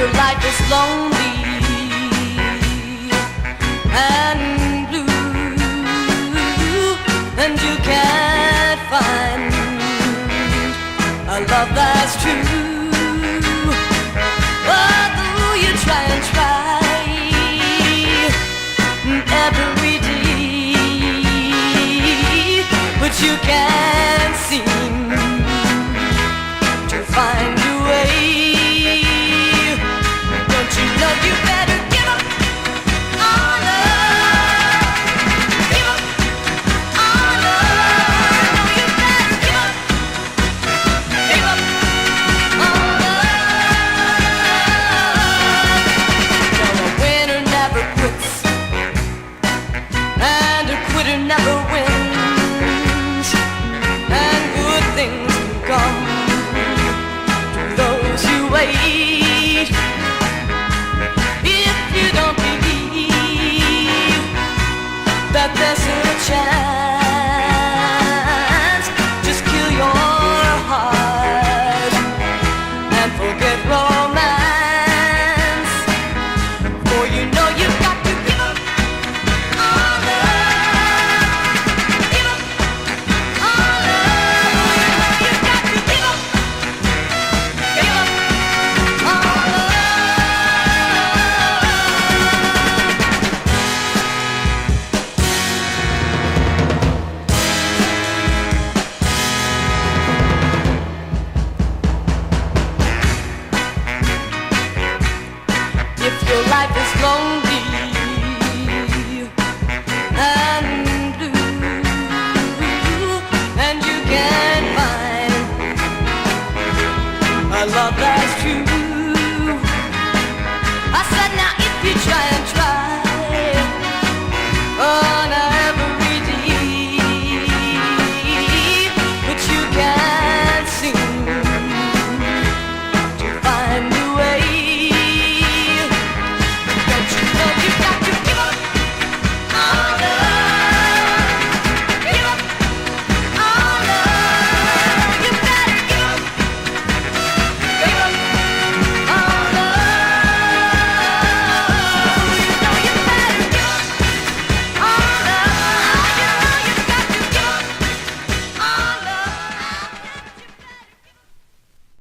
your life is lonely and blue, and you can't find a love that's true, although you try and try every day, but you can't seem to find a way. Don't you know you better give up on love? Give up on love. No, you better give up on love. No, a winner never quits, and a quitter never wins, and good things can come to those who wait. If you don't believe that there's a chance, just kill your heart and forget romance, for you know you've got to give up on love. Give up on love. You've got to give up on love. If your life is lonely and blue, and you can't find a love that's true,